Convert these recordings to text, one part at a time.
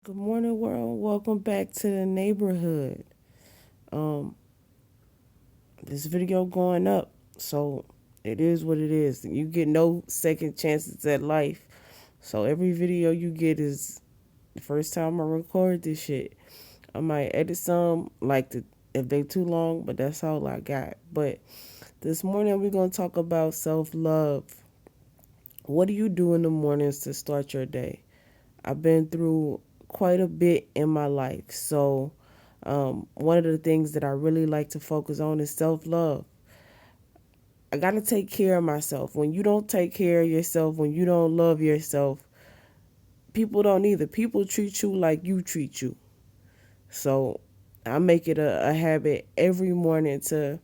Good morning, world. Welcome back to the neighborhood. Um, this video going up, so it is what it is. You get no second chances at life. So every video you get is the first time I record this shit. I might edit some, if they too long, but that's all I got. But this morning we're gonna talk about self love. What do you do in the mornings to start your day? I've been through quite a bit in my life. So, one of the things that I really like to focus on is self love. I got to take care of myself. When you don't take care of yourself, when you don't love yourself, people don't either. People treat you like you treat you. So, I make it a habit every morning to,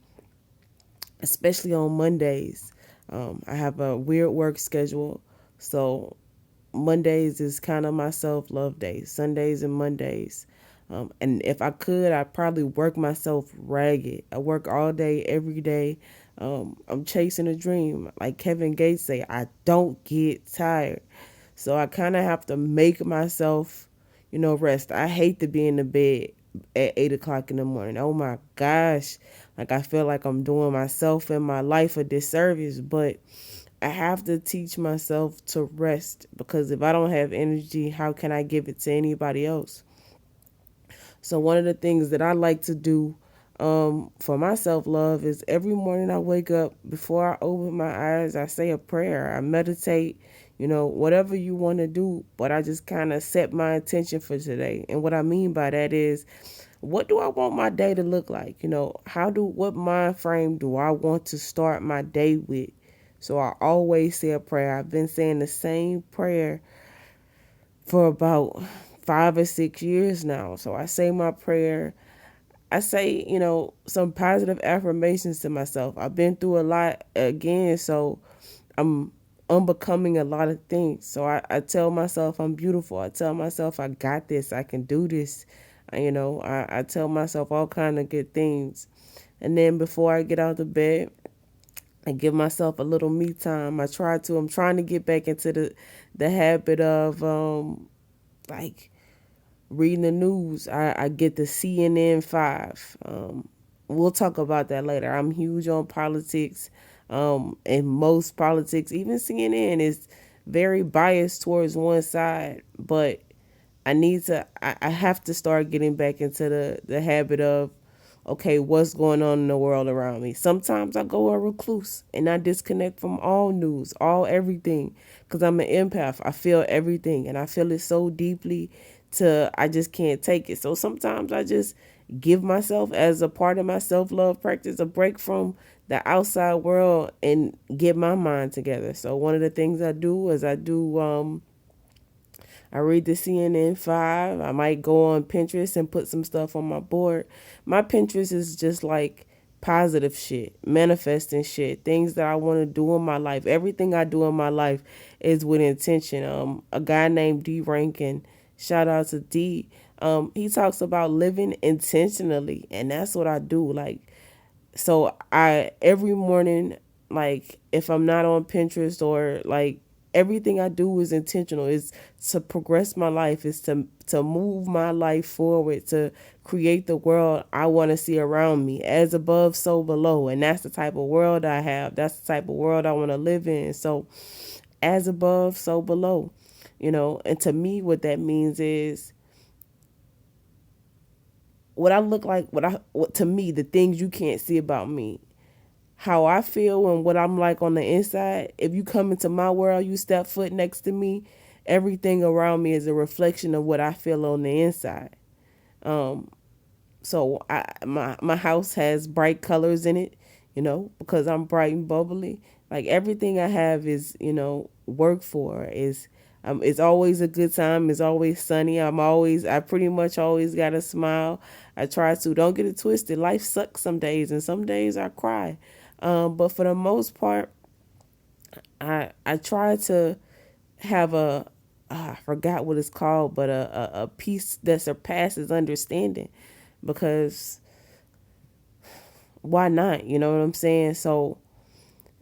especially on Mondays. I have a weird work schedule. So, Mondays is kind of my self love days, Sundays and Mondays. And if I could, I'd probably work myself ragged. I work all day, every day. I'm chasing a dream. Like Kevin Gates say, I don't get tired. So I kind of have to make myself, rest. I hate to be in the bed at 8 o'clock in the morning. Oh my gosh. Like I feel like I'm doing myself and my life a disservice, but I have to teach myself to rest because if I don't have energy, how can I give it to anybody else? So, one of the things that I like to do for my self love is every morning I wake up, before I open my eyes, I say a prayer, I meditate, whatever you want to do, but I just kind of set my intention for today. And what I mean by that is, what do I want my day to look like? What mind frame do I want to start my day with? So I always say a prayer. I've been saying the same prayer for about 5 or 6 years now. So I say my prayer. I say, some positive affirmations to myself. I've been through a lot again, so I'm unbecoming a lot of things. So I tell myself I'm beautiful. I tell myself I got this. I can do this. I tell myself all kind of good things. And then before I get out of bed, I give myself a little me time. I'm trying to get back into the habit of like reading the news. I get the CNN 5. We'll talk about that later. I'm huge on politics. And most politics, even CNN, is very biased towards one side. But I have to start getting back into the habit of, okay, what's going on in the world around me. Sometimes I go a recluse and I disconnect from all news, all everything, because I'm an empath. I feel everything and I feel it so deeply to I just can't take it. So sometimes I just give myself, as a part of my self-love practice, a break from the outside world and get my mind together. So one of the things I do is I read the CNN 5. I might go on Pinterest and put some stuff on my board. My Pinterest is just like positive shit, manifesting shit, things that I want to do in my life. Everything I do in my life is with intention. A guy named D Rankin, shout out to D. He talks about living intentionally, and that's what I do. So I every morning, like if I'm not on Pinterest, or like everything I do is intentional. Is to progress my life, is to move my life forward, to create the world I want to see around me, as above so below. And that's the type of world I have. That's the type of world I want to live in. So as above so below, and to me what that means is what I look like, what to me, the things you can't see about me, how I feel and what I'm like on the inside. If you come into my world, you step foot next to me, everything around me is a reflection of what I feel on the inside. Um, my house has bright colors in it, because I'm bright and bubbly. Like everything I have is, work for is. It's always a good time. It's always sunny. I pretty much always got a smile. I try to. Don't get it twisted. Life sucks some days, and some days I cry. But for the most part, I try to have I forgot what it's called, but a peace that surpasses understanding, because why not? You know what I'm saying? So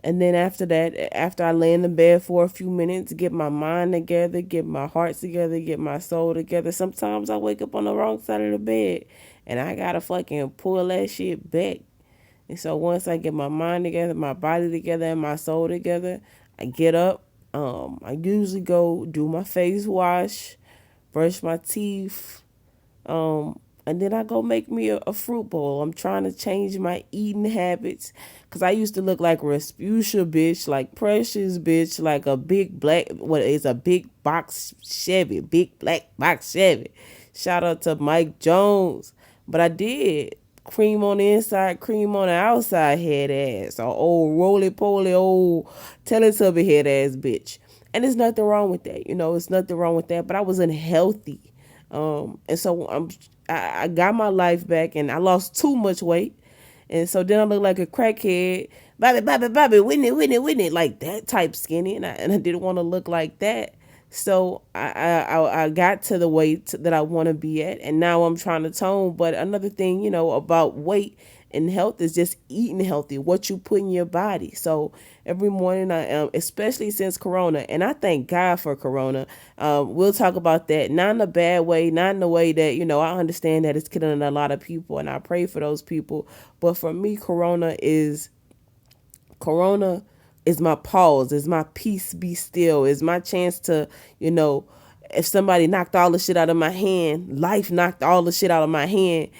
And then after that, after I lay in the bed for a few minutes, get my mind together, get my heart together, get my soul together. Sometimes I wake up on the wrong side of the bed and I gotta fucking pull that shit back. And so once I get my mind together, my body together, and my soul together, I get up. I usually go do my face wash, brush my teeth, and then I go make me a fruit bowl. I'm trying to change my eating habits because I used to look like Respucia bitch, like Precious bitch, like a big black, what is a big box Chevy, big black box Chevy. Shout out to Mike Jones. But I did. Cream on the inside, cream on the outside, head ass. Or old roly-poly, old Teletubby head ass bitch. And there's nothing wrong with that. It's nothing wrong with that. But I was unhealthy. And so I got my life back and I lost too much weight. And so then I look like a crackhead. Bobby, Whitney, like that type skinny. And I didn't want to look like that. So I got to the weight that I want to be at. And now I'm trying to tone. But another thing, about weight and health is just eating healthy, what you put in your body. So every morning I am, especially since Corona, and I thank God for Corona. We'll talk about that, not in a bad way, not in the way that, I understand that it's killing a lot of people and I pray for those people. But for me, Corona is my pause, is my peace be still, is my chance to, if somebody knocked all the shit out of my hand, life knocked all the shit out of my hand.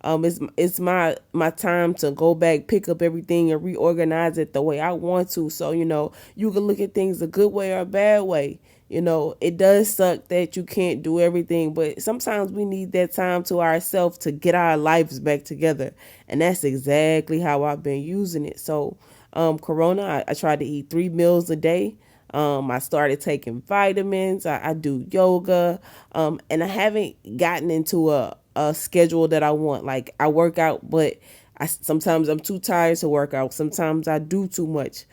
It's my time to go back, pick up everything and reorganize it the way I want to. So, you can look at things a good way or a bad way. It does suck that you can't do everything, but sometimes we need that time to ourselves to get our lives back together. And that's exactly how I've been using it. So, Corona, I tried to eat 3 meals a day. I started taking vitamins. I do yoga. And I haven't gotten into a schedule that I want. Like I work out, but sometimes I'm too tired to work out. Sometimes I do too much.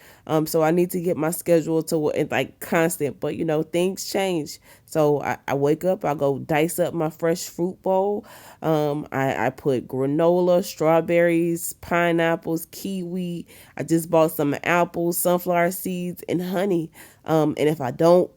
So I need to get my schedule to like constant, but things change. So I wake up, I go dice up my fresh fruit bowl. I put granola, strawberries, pineapples, kiwi. I just bought some apples, sunflower seeds, and honey. And if I don't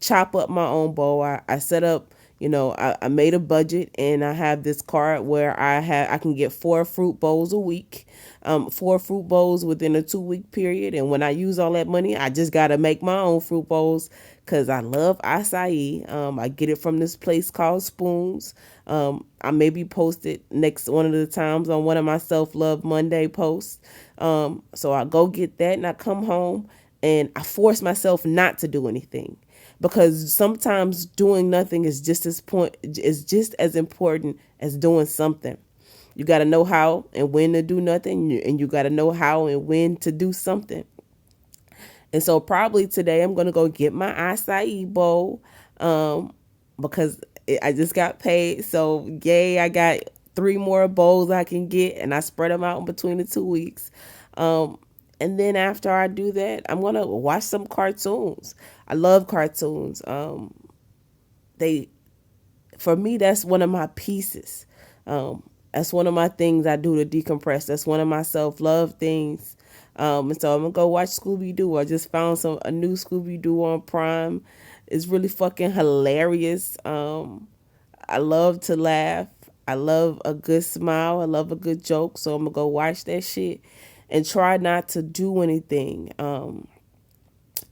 chop up my own bowl, I set up, I made a budget and I have this card where I can get 4 fruit bowls a week, 4 fruit bowls within a 2-week period. And when I use all that money, I just got to make my own fruit bowls because I love acai. I get it from this place called Spoons. I maybe post it next one of the times on one of my Self-Love Monday posts. So I go get that and I come home and I force myself not to do anything. Because sometimes doing nothing is just as important as doing something. You got to know how and when to do nothing, and you got to know how and when to do something. And so probably today I'm going to go get my acai bowl because I just got paid. So yay, I got 3 more bowls I can get, and I spread them out in between the 2 weeks. And then after I do that, I'm going to watch some cartoons. I love cartoons. For me, that's one of my pieces. That's one of my things I do to decompress. That's one of my self-love things. And so I'm going to go watch Scooby-Doo. I just found a new Scooby-Doo on Prime. It's really fucking hilarious. I love to laugh. I love a good smile. I love a good joke. So I'm going to go watch that shit and try not to do anything. And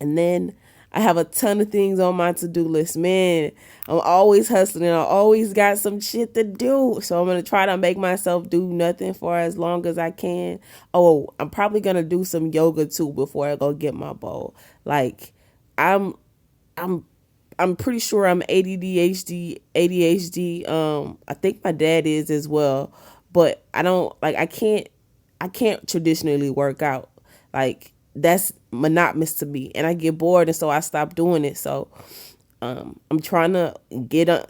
then I have a ton of things on my to-do list. Man, I'm always hustling. I always got some shit to do. So I'm going to try to make myself do nothing for as long as I can. Oh, I'm probably going to do some yoga too before I go get my bowl. Like I'm pretty sure I'm ADHD. I think my dad is as well, but I can't traditionally work out. Like that's monotonous to me and I get bored, and so I stopped doing it. So I'm trying to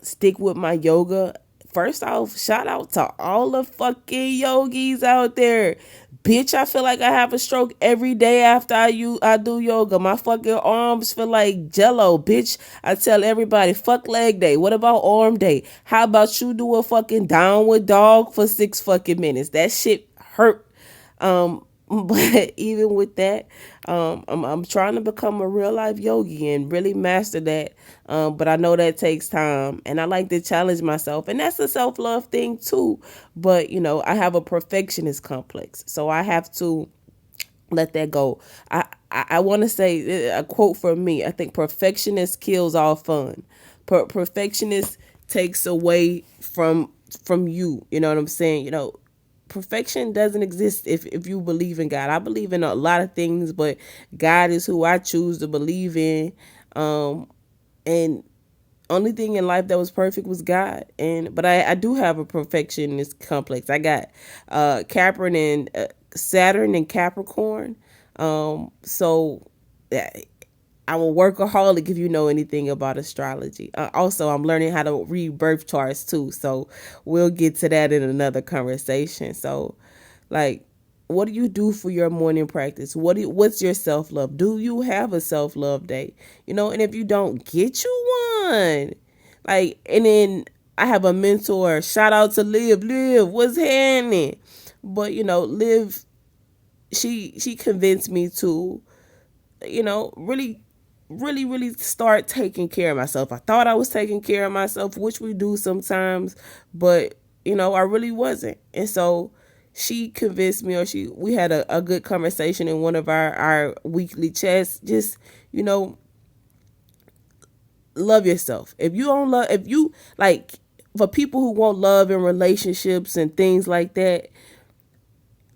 stick with my yoga. First off, shout out to all the fucking yogis out there. Bitch, I feel like I have a stroke every day after I do yoga. My fucking arms feel like jello. Bitch, I tell everybody, fuck leg day. What about arm day? How about you do a fucking downward dog for 6 fucking minutes? That shit hurt. But even with that, I'm trying to become a real life yogi and really master that. But I know that takes time, and I like to challenge myself, and that's a self love thing too. But I have a perfectionist complex, so I have to let that go. I want to say a quote from me. I think perfectionist kills all fun. Perfectionist takes away from you. You know what I'm saying? Perfection doesn't exist if you believe in God. I believe in a lot of things, but God is who I choose to believe in. And only thing in life that was perfect was God. But I do have a perfectionist complex. I got Capricorn and Saturn and Capricorn. So yeah, I'm a workaholic if you know anything about astrology. Also, I'm learning how to read birth charts too. So we'll get to that in another conversation. So, like, what do you do for your morning practice? What's your self love? Do you have a self love day? And if you don't, get you one. Like, and then I have a mentor. Shout out to Liv. Liv, what's happening? But Liv, she convinced me to really start taking care of myself. I thought I was taking care of myself, which we do sometimes, but I really wasn't. And so she convinced me, or we had a good conversation in one of our weekly chats. Just love yourself. If you like, for people who want love in relationships and things like that,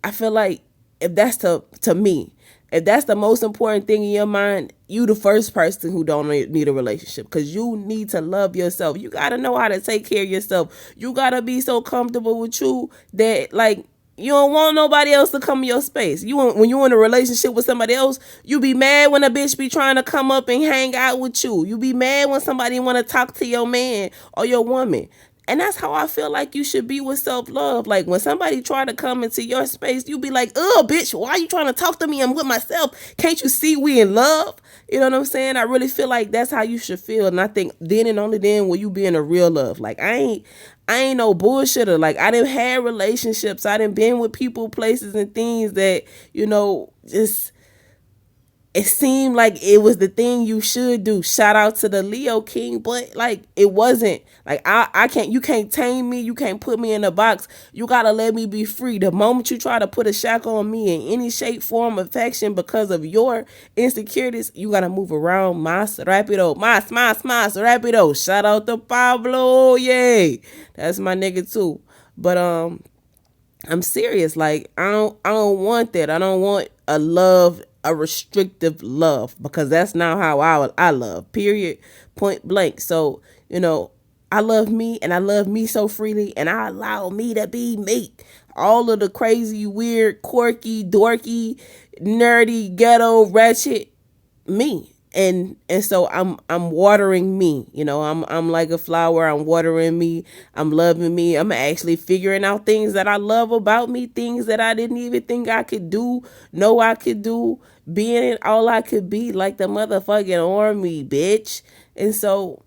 I feel like if that's to me, if that's the most important thing in your mind, you the first person who don't need a relationship, because you need to love yourself. You got to know how to take care of yourself. You got to be so comfortable with you that, like, you don't want nobody else to come in your space. When you're in a relationship with somebody else, you be mad when a bitch be trying to come up and hang out with you. You be mad when somebody want to talk to your man or your woman. And that's how I feel like you should be with self-love. Like, when somebody try to come into your space, you be like, oh, bitch, why are you trying to talk to me? I'm with myself. Can't you see we in love? You know what I'm saying? I really feel like that's how you should feel. And I think then and only then will you be in a real love. Like, I ain't no bullshitter. Like, I done had relationships. I done been with people, places, and things that, just, it seemed like it was the thing you should do. Shout out to the Leo King, but like, it wasn't. Like, you can't tame me. You can't put me in a box. You gotta let me be free. The moment you try to put a shackle on me in any shape, form, of affection because of your insecurities, you gotta move around. Mas rapido, mas rapido. Shout out to Pablo, yay. That's my nigga too. But I'm serious. Like, I don't want that. I don't want a restrictive love, because that's not how I love. Period. Point blank. So, I love me, and I love me so freely, and I allow me to be me. All of the crazy, weird, quirky, dorky, nerdy, ghetto, ratchet me. And so I'm watering me. I'm like a flower. I'm watering me. I'm loving me. I'm actually figuring out things that I love about me, things that I didn't even think I could do, know I could do, being all I could be, like the motherfucking army, bitch. And so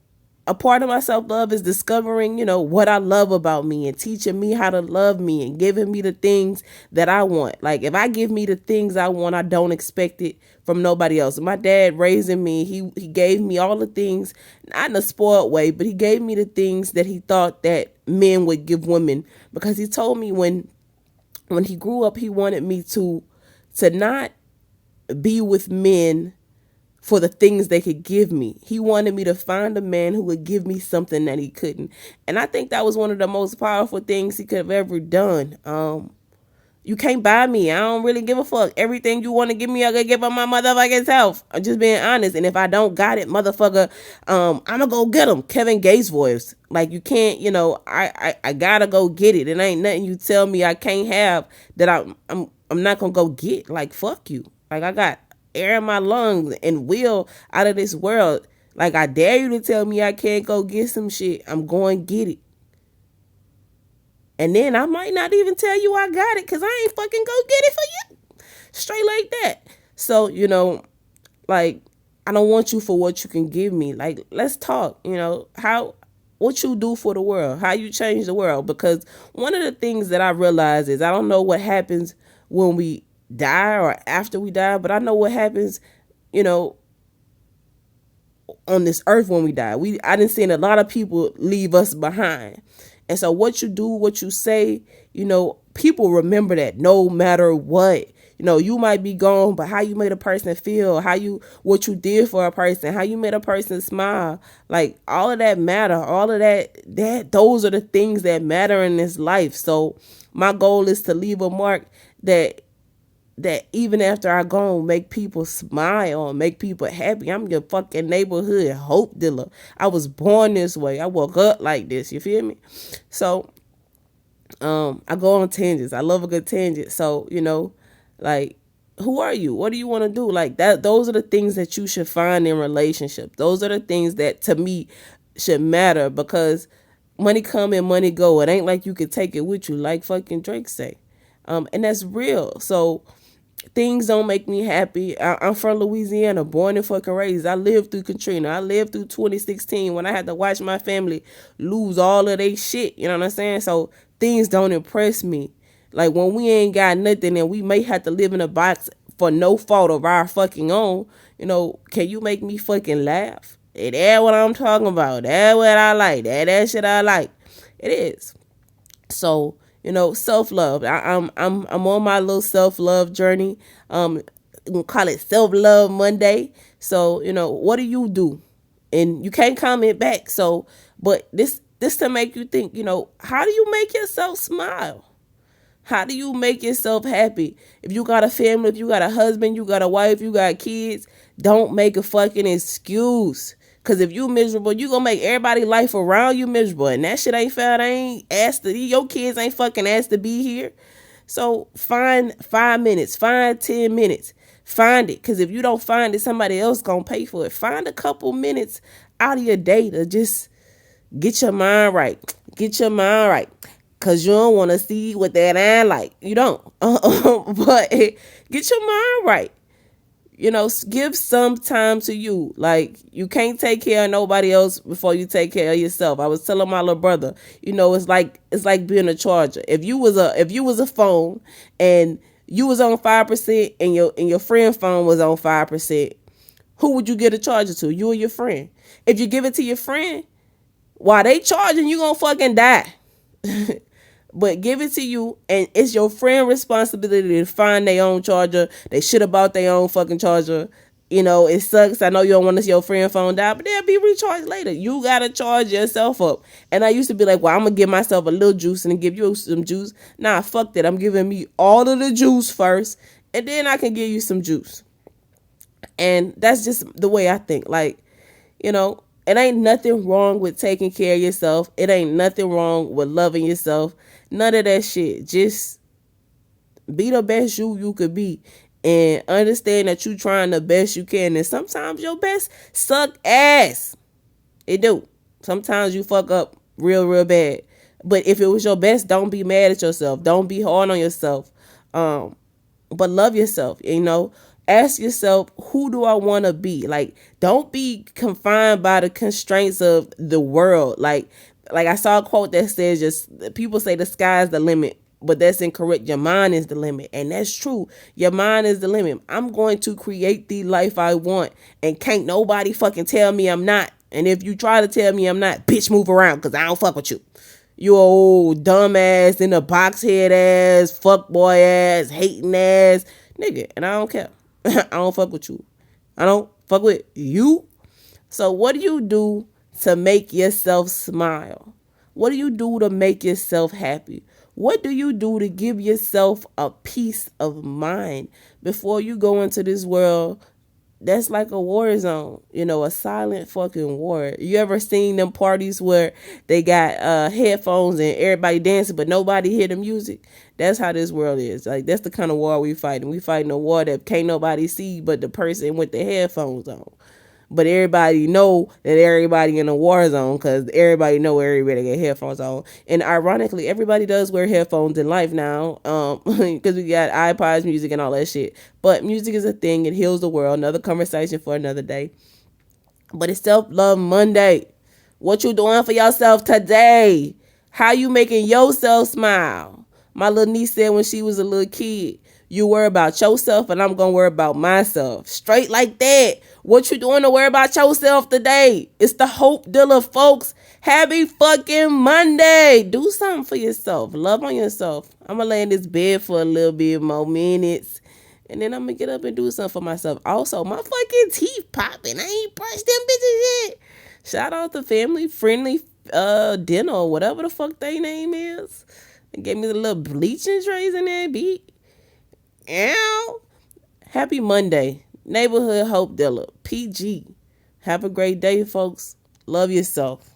a part of my self-love is discovering, what I love about me, and teaching me how to love me, and giving me the things that I want. Like, if I give me the things I want, I don't expect it from nobody else. My dad raising me, he gave me all the things, not in a spoiled way, but he gave me the things that he thought that men would give women, because he told me when he grew up, he wanted me to not be with men for the things they could give me. He wanted me to find a man who would give me something that he couldn't. And I think that was one of the most powerful things he could have ever done. You can't buy me. I don't really give a fuck. Everything you want to give me, I gotta give up my motherfucking self. I'm just being honest. And if I don't got it, motherfucker, I'm gonna go get him. Kevin Gates voice. Like, you can't, I gotta go get it. It ain't nothing you tell me I can't have that I'm not gonna go get. Like, fuck you. Like, I got air in my lungs and will out of this world. Like, I dare you to tell me I can't go get some shit. I'm going to get it. And then I might not even tell you I got it, because I ain't fucking go get it for you. Straight like that. So, like, I don't want you for what you can give me. Like, let's talk, what you do for the world, how you change the world. Because one of the things that I realize is, I don't know what happens when we die or after we die, but I know what happens, you know, on this earth when we die. I didn't see a lot of people leave us behind. And so what you do, what you say, you know, people remember that no matter what. You know, you might be gone, but how you made a person feel, what you did for a person, how you made a person smile, like all of that matter, all of those are the things that matter in this life. So my goal is to leave a mark that even after I go, make people smile, make people happy. I'm your fucking neighborhood hope dealer. I was born this way. I woke up like this. You feel me? So, I go on tangents. I love a good tangent. So, you know, like, who are you? What do you want to do? Like that. Those are the things that you should find in relationships. Those are the things that to me should matter, because money come and money go. It ain't like you could take it with you, like fucking Drake say. And that's real. So things don't make me happy. I'm from Louisiana, born and fucking raised. I lived through Katrina. I lived through 2016 when I had to watch my family lose all of their shit. You know what I'm saying? So things don't impress me. Like when we ain't got nothing and we may have to live in a box for no fault of our fucking own, you know, can you make me fucking laugh? That's what I'm talking about. That's what I like. That shit I like. It is. So, you know, self-love. I'm on my little self-love journey. We'll call it self-love Monday. So, you know, what do you do? And you can't comment back. So, but this to make you think, you know, how do you make yourself smile? How do you make yourself happy? If you got a family, if you got a husband, you got a wife, you got kids, don't make a fucking excuse. Because if you miserable, you going to make everybody life around you miserable. And that shit ain't fair. They ain't asked to, your kids ain't fucking asked to be here. So find 5 minutes, find 10 minutes, find it. Because if you don't find it, somebody else going to pay for it. Find a couple minutes out of your day to just get your mind right. Get your mind right. Because you don't want to see what that eye like. You don't. But get your mind right. You know, give some time to you. Like, you can't take care of nobody else before you take care of yourself. I was telling my little brother, you know, it's like being a charger. If you was a phone and you was on 5% and your friend phone was on 5%, who would you get a charger to? You or your friend? If you give it to your friend, while they charging, you gonna fucking die. But give it to you, and it's your friend responsibility to find their own charger. They should have bought their own fucking charger. You know, it sucks. I know you don't want to see your friend phone die, but they'll be recharged later. You got to charge yourself up. And I used to be like, well, I'm going to give myself a little juice and then give you some juice. Nah, fuck that. I'm giving me all of the juice first, and then I can give you some juice. And that's just the way I think. Like, you know, it ain't nothing wrong with taking care of yourself. It ain't nothing wrong with loving yourself. None of that shit. Just be the best you could be. And understand that you trying the best you can. And sometimes your best suck ass. It do. Sometimes you fuck up real bad. But if it was your best, don't be mad at yourself. Don't be hard on yourself. But love yourself, you know. Ask yourself, who do I want to be? Like, don't be confined by the constraints of the world. Like I saw a quote that says, just people say the sky's the limit, but that's incorrect. Your mind is the limit. And that's true. Your mind is the limit. I'm going to create the life I want, and can't nobody fucking tell me I'm not. And if you try to tell me I'm not, bitch, move around, because I don't fuck with you. You old dumbass, in a box head ass, fuck boy ass, hating ass nigga. And I don't care. I don't fuck with you. I don't fuck with you. So what do you do to make yourself smile? What do you do to make yourself happy? What do you do to give yourself a peace of mind before you go into this world that's like a war zone, you know, a silent fucking war? You ever seen them parties where they got headphones and everybody dancing but nobody hear the music? That's how this world is. Like, that's the kind of war we fighting. We fighting a war that can't nobody see but the person with the headphones on. But everybody know that everybody in a war zone, because everybody know everybody get headphones on. And ironically, everybody does wear headphones in life now, because we got iPods, music, and all that shit. But music is a thing. It heals the world. Another conversation for another day. But it's Self-Love Monday. What you doing for yourself today? How you making yourself smile? My little niece said when she was a little kid, You worry about yourself and I'm going to worry about myself. Straight like that. What you doing to worry about yourself today? It's the Hope Dealer, folks. Happy fucking Monday. Do something for yourself. Love on yourself. I'm going to lay in this bed for a little bit more minutes. And then I'm going to get up and do something for myself. Also, my fucking teeth popping. I ain't brushed them bitches yet. Shout out to Family Friendly Dinner or whatever the fuck they name is. They gave me the little bleaching trays in that beat. Ow. Happy Monday. Neighborhood Hope Dealer. PG. Have a great day, folks. Love yourself.